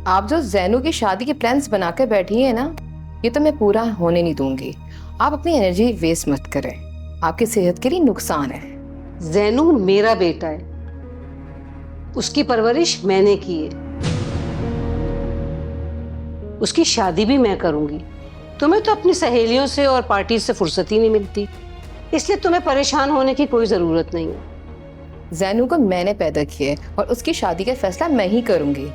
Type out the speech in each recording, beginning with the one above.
आप जो जैनू की शादी के प्लान्स बनाकर बैठी है ना, ये तो मैं पूरा होने नहीं दूंगी। आप अपनी एनर्जी वेस्ट मत करें, आपकी सेहत के लिए नुकसान है। जैनू मेरा बेटा है, उसकी परवरिश मैंने की है, उसकी शादी भी मैं करूंगी। तुम्हें तो अपनी सहेलियों से और पार्टी से फुर्सत ही नहीं मिलती, इसलिए तुम्हें परेशान होने की कोई जरूरत नहीं है। जैनू को मैंने पैदा किया है और उसकी शादी का फैसला मैं ही करूंगी।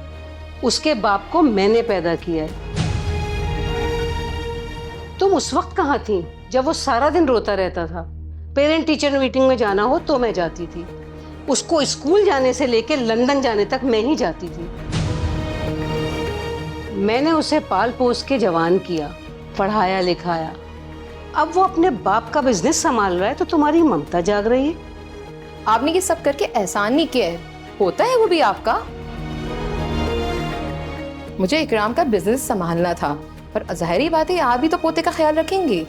उसके बाप को मैंने पैदा किया है। तुम उस वक्त कहाँ थी जब वो सारा दिन रोता रहता था? पेरेंट टीचर मीटिंग में जाना हो तो मैं जाती थी, उसको स्कूल जाने से लेकर लंदन जाने तक मैं ही जाती थी। मैंने उसे पाल पोस के जवान किया, पढ़ाया लिखाया। अब वो अपने बाप का बिजनेस संभाल रहा है तो तुम्हारी ममता जाग रही है। आपने ये सब करके एहसान नहीं किया है, होता है वो भी आपका। मुझे इकराम का बिजनेस संभालना था, पर ज़ाहिरी बात है आप भी तो पोते का ख्याल रखेंगी।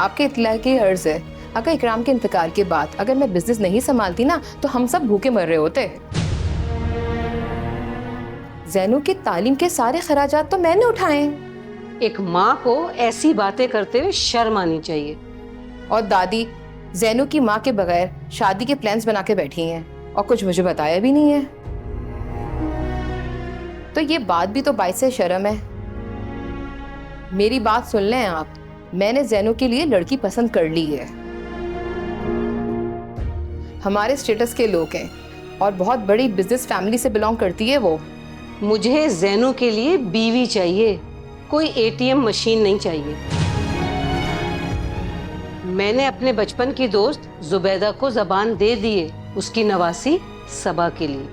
आपके इत्तला की अर्ज है, अगर इकराम के इंतकाल के बाद अगर मैं बिजनेस नहीं संभालती ना तो हम सब भूखे मर रहे होते। जैनू की तालीम के सारे खराजात तो मैंने उठाए। एक माँ को ऐसी बातें करते हुए शर्म आनी चाहिए। और दादी जैनू की माँ के बगैर शादी के प्लान्स बना के बैठी हैं और कुछ मुझे बताया भी नहीं है, तो ये बात भी तो बाइस से शर्म है। मेरी बात सुन लें आप, मैंने जैनू के लिए लड़की पसंद कर ली है। हमारे स्टेटस के लोग हैं और बहुत बड़ी बिजनेस फैमिली से बिलोंग करती है वो। मुझे जैनू के लिए बीवी चाहिए, कोई एटीएम मशीन नहीं चाहिए। मैंने अपने बचपन की दोस्त जुबैदा को जबान दे दी है उसकी नवासी सबा के लिए।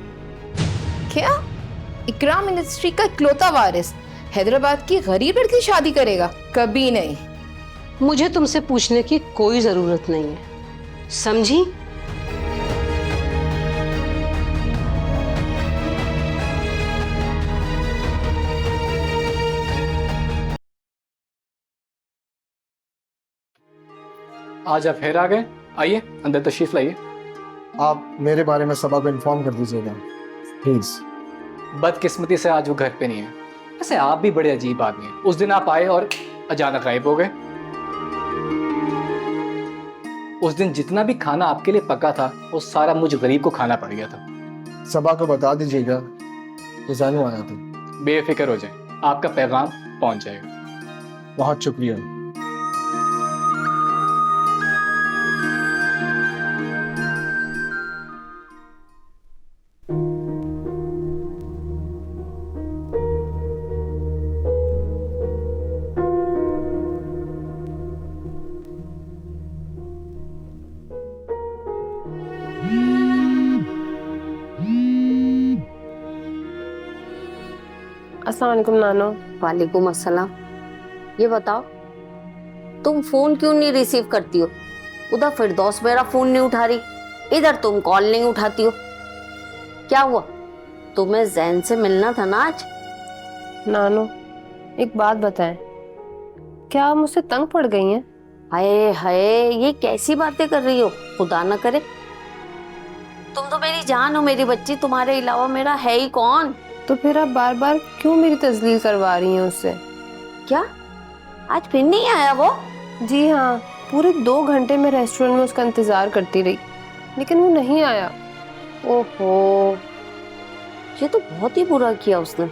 क्या इकराम इंडस्ट्री का इकलौता वारिस हैदराबाद की गरीब लड़की शादी करेगा? कभी नहीं। मुझे तुमसे पूछने की कोई जरूरत नहीं है, समझी? आज आप फिर आ गए, आइए अंदर तशरीफ लाइए। आप मेरे बारे में सबा को इन्फॉर्म कर दीजिएगा प्लीज। बदकिस्मती से आज वो घर पे नहीं है। वैसे आप भी बड़े अजीब आदमी हैं। उस दिन आप आए और अचानक गायब हो गए। उस दिन जितना भी खाना आपके लिए पका था वो सारा मुझ गरीब को खाना पड़ गया था। सबा को बता दीजिएगा कि जानू आया था। बेफिक्र हो जाए, आपका पैगाम पहुंच जाएगा। बहुत शुक्रिया। अस्सलाम वालेकुम नानो। वालेकुम अस्सलाम। ये बताओ तुम फोन क्यों नहीं रिसीव करती हो? उधर फिरदौस मेरा फोन नहीं उठा रही, इधर तुम कॉल नहीं उठाती हो। क्या हुआ? तुम्हें जैन से मिलना था ना आज? नानो एक बात बताएं, क्या आप मुझसे तंग पड़ गई हैं? हाय हाय, ये कैसी बातें कर रही हो? खुदा ना करे। तुम तो मेरी जान हो, मेरी बच्ची, तुम्हारे अलावा मेरा है ही कौन? तो फिर आप बार बार क्यों मेरी तजलील करवा रही हैं उससे? क्या आज फिर नहीं आया वो? जी हाँ, पूरे 2 घंटे में रेस्टोरेंट में उसका इंतजार करती रही लेकिन वो नहीं आया। ओहो, ये तो बहुत ही बुरा किया उसने।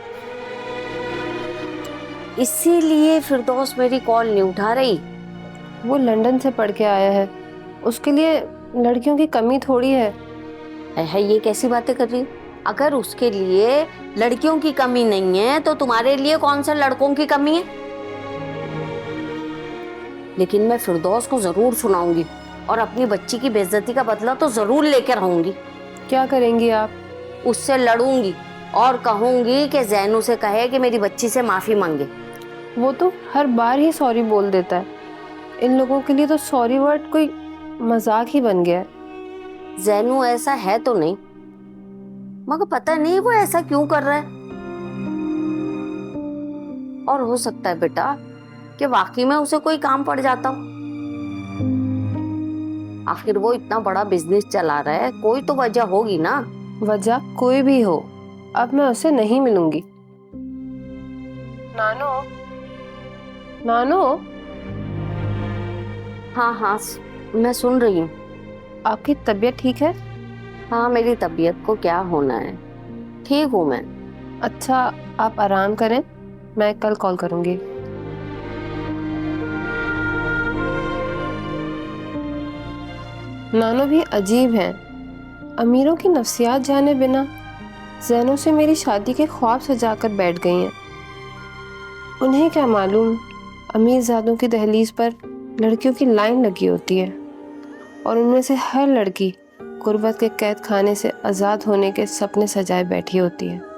इसीलिए फिरदौस मेरी कॉल नहीं उठा रही। वो लंदन से पढ़ के आया है, उसके लिए लड़कियों की कमी थोड़ी है। ये कैसी बातें कर रही हो? अगर उसके लिए लड़कियों की कमी नहीं है तो तुम्हारे लिए कौन सा लड़कों की कमी है? लेकिन मैं फिरदौस को जरूर सुनाऊंगी और अपनी बच्ची की बेइज्जती का बदला तो जरूर लेकर आऊंगी। क्या करेंगी आप? उससे लड़ूंगी और कहूंगी कि जैनू से कहे कि मेरी बच्ची से माफी मांगे। वो तो हर बार ही सॉरी बोल देता है। इन लोगों के लिए तो सॉरी वर्ड कोई मजाक ही बन गया है। जैनू ऐसा है तो नहीं, मगर पता नहीं वो ऐसा क्यों कर रहा है। और हो सकता है बेटा कि वाकई में उसे कोई काम पड़ जाता हो। आखिर वो इतना बड़ा बिजनेस चला रहा है, कोई तो वजह होगी ना। वजह कोई भी हो, अब मैं उससे नहीं मिलूंगी। नानो, नानो, हाँ हाँ, मैं सुन रही हूँ। आपकी तबीयत ठीक है? हाँ, मेरी तबीयत को क्या होना है, ठीक हूँ मैं। अच्छा, आप आराम करें, मैं कल कॉल करूंगी। नानो भी अजीब हैं, अमीरों की नफ्सियात जाने बिना ज़ैनों से मेरी शादी के ख्वाब सजाकर बैठ गई हैं। उन्हें क्या मालूम, अमीरजादों की दहलीज पर लड़कियों की लाइन लगी होती है और उनमें से हर लड़की गुर्बत के कैद खाने से आज़ाद होने के सपने सजाए बैठी होती है।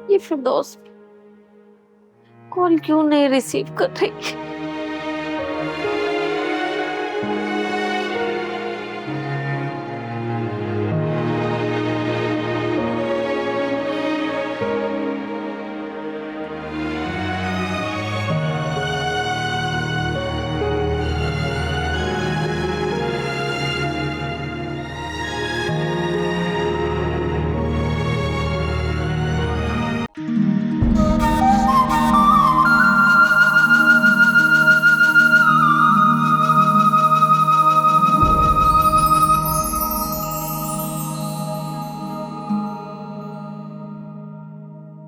ये फिरदौस कॉल क्यों नहीं रिसीव कर रही?